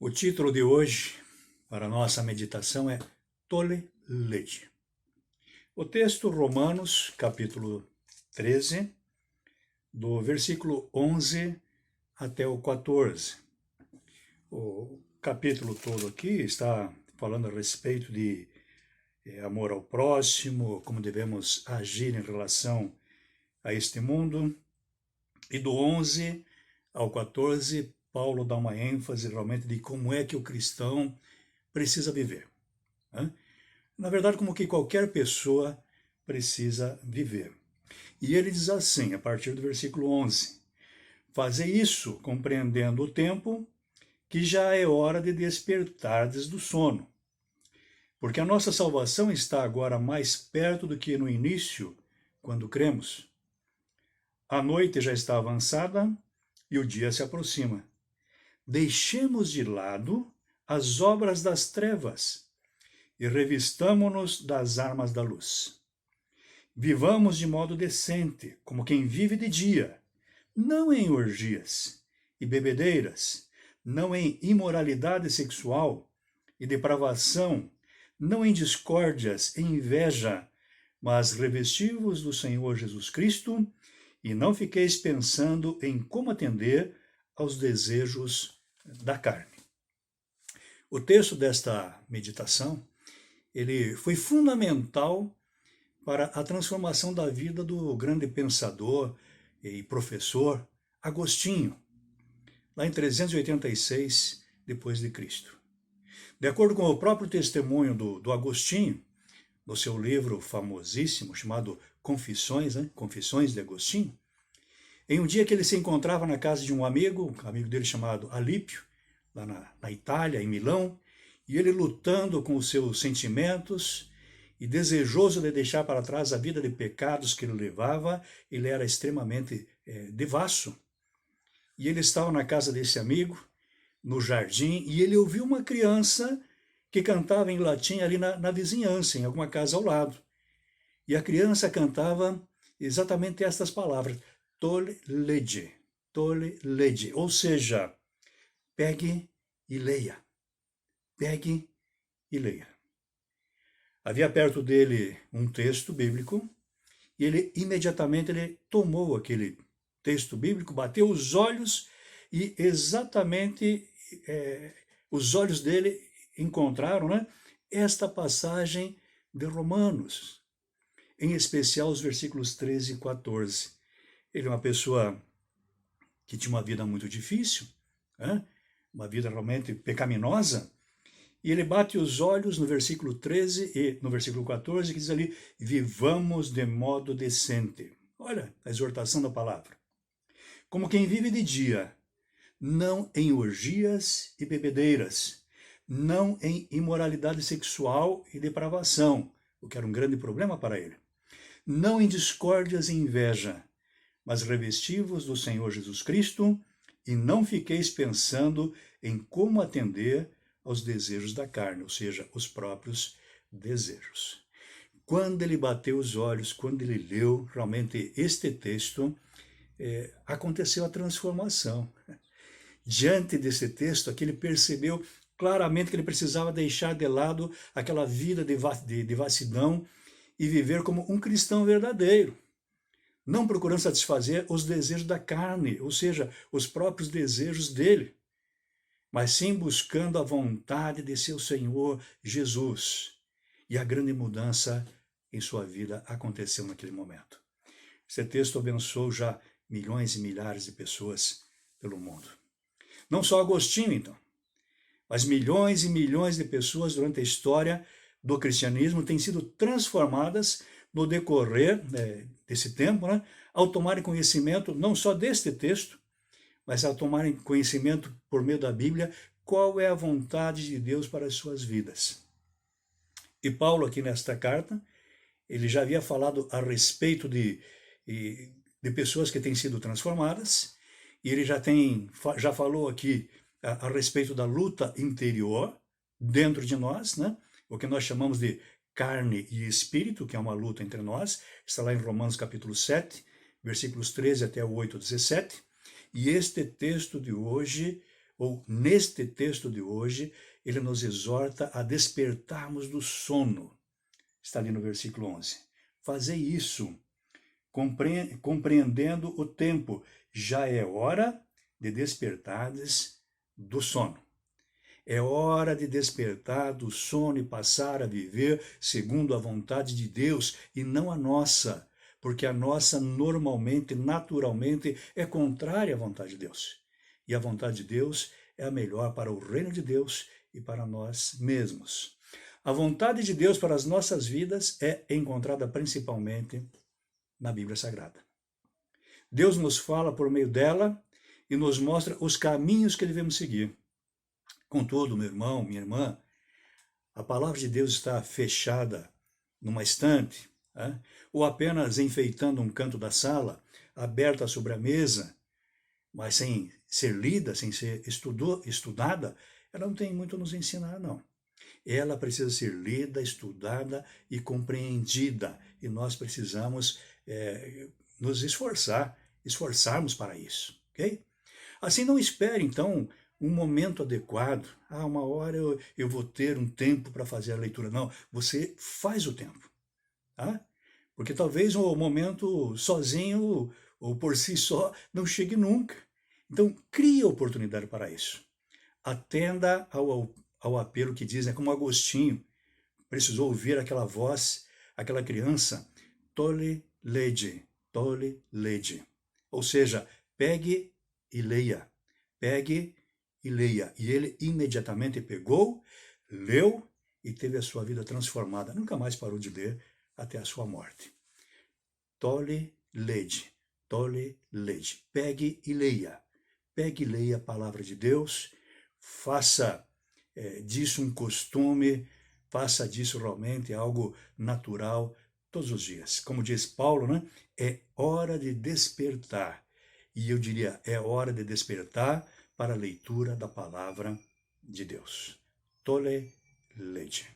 O título de hoje para a nossa meditação é Tolle Lege. O texto Romanos, capítulo 13, do versículo 11 até o 14. O capítulo todo aqui está falando a respeito de amor ao próximo, como devemos agir em relação a este mundo. E do 11 ao 14, Paulo dá uma ênfase realmente de como é que o cristão precisa viver. Né? Na verdade, como que qualquer pessoa precisa viver. E ele diz assim, a partir do versículo 11, fazei isso compreendendo o tempo, que já é hora de despertardes do sono. Porque a nossa salvação está agora mais perto do que no início, quando cremos. A noite já está avançada e o dia se aproxima. Deixemos de lado as obras das trevas e revistamo-nos das armas da luz. Vivamos de modo decente, como quem vive de dia, não em orgias e bebedeiras, não em imoralidade sexual e depravação, não em discórdias e inveja, mas revesti-vos do Senhor Jesus Cristo e não fiqueis pensando em como atender aos desejos da carne. O texto desta meditação, ele foi fundamental para a transformação da vida do grande pensador e professor Agostinho, lá em 386 depois de Cristo. De acordo com o próprio testemunho do Agostinho, no seu livro famosíssimo chamado Confissões, Confissões de Agostinho, em um dia que ele se encontrava na casa de um amigo dele chamado Alípio, lá na Itália, em Milão, e ele lutando com os seus sentimentos e desejoso de deixar para trás a vida de pecados que ele levava, ele era extremamente devasso. E ele estava na casa desse amigo, no jardim, e ele ouviu uma criança que cantava em latim ali na vizinhança, em alguma casa ao lado. E a criança cantava exatamente estas palavras, Tolle Lege, ou seja, pegue e leia. Pegue e leia. Havia perto dele um texto bíblico e ele imediatamente tomou aquele texto bíblico, bateu os olhos e exatamente os olhos dele encontraram esta passagem de Romanos, em especial os versículos 13 e 14. Ele é uma pessoa que tinha uma vida muito difícil, uma vida realmente pecaminosa, e ele bate os olhos no versículo 13 e no versículo 14, que diz ali, vivamos de modo decente. Olha a exortação da palavra. Como quem vive de dia, não em orgias e bebedeiras, não em imoralidade sexual e depravação, o que era um grande problema para ele. Não em discórdias e inveja, mas revesti-vos do Senhor Jesus Cristo e não fiqueis pensando em como atender aos desejos da carne, ou seja, os próprios desejos. Quando ele bateu os olhos, quando ele leu realmente este texto, aconteceu a transformação. Diante desse texto, aqui ele percebeu claramente que ele precisava deixar de lado aquela vida de devassidão e viver como um cristão verdadeiro, não procurando satisfazer os desejos da carne, ou seja, os próprios desejos dele, mas sim buscando a vontade de seu Senhor Jesus. E a grande mudança em sua vida aconteceu naquele momento. Esse texto abençoou já milhões e milhares de pessoas pelo mundo. Não só Agostinho, então, mas milhões e milhões de pessoas durante a história do cristianismo têm sido transformadas no decorrer desse tempo, ao tomarem conhecimento não só deste texto, mas ao tomarem conhecimento por meio da Bíblia, qual é a vontade de Deus para as suas vidas. E Paulo, aqui nesta carta, ele já havia falado a respeito de pessoas que têm sido transformadas, e ele já falou aqui a respeito da luta interior dentro de nós, o que nós chamamos de carne e espírito, que é uma luta entre nós, está lá em Romanos capítulo 7, versículos 13 até o 8, 17. E este texto de hoje, ou neste texto de hoje, ele nos exorta a despertarmos do sono. Está ali no versículo 11. Fazei isso, compreendendo o tempo. Já é hora de despertardes do sono. É hora de despertar do sono e passar a viver segundo a vontade de Deus e não a nossa, porque a nossa normalmente, naturalmente, é contrária à vontade de Deus. E a vontade de Deus é a melhor para o reino de Deus e para nós mesmos. A vontade de Deus para as nossas vidas é encontrada principalmente na Bíblia Sagrada. Deus nos fala por meio dela e nos mostra os caminhos que devemos seguir. Contudo, meu irmão, minha irmã, a palavra de Deus está fechada numa estante, ou apenas enfeitando um canto da sala, aberta sobre a mesa, mas sem ser lida, sem ser estudada, ela não tem muito a nos ensinar, não. Ela precisa ser lida, estudada e compreendida, e nós precisamos nos esforçarmos para isso, ok? Assim, não espere, então, um momento adequado. Uma hora eu vou ter um tempo para fazer a leitura. Não, você faz o tempo. Tá? Porque talvez o momento sozinho ou por si só não chegue nunca. Então, crie oportunidade para isso. Atenda ao apelo que diz, como Agostinho precisou ouvir aquela voz, aquela criança, tole lege, tole lege. Ou seja, pegue e leia. Pegue e leia. E ele imediatamente pegou, leu e teve a sua vida transformada. Nunca mais parou de ler até a sua morte. Tole lege, tole lege. Pegue e leia. Pegue e leia a palavra de Deus. Faça disso um costume. Faça disso realmente algo natural todos os dias. Como diz Paulo, né? É hora de despertar. E eu diria, é hora de despertar para a leitura da palavra de Deus. Tole lege.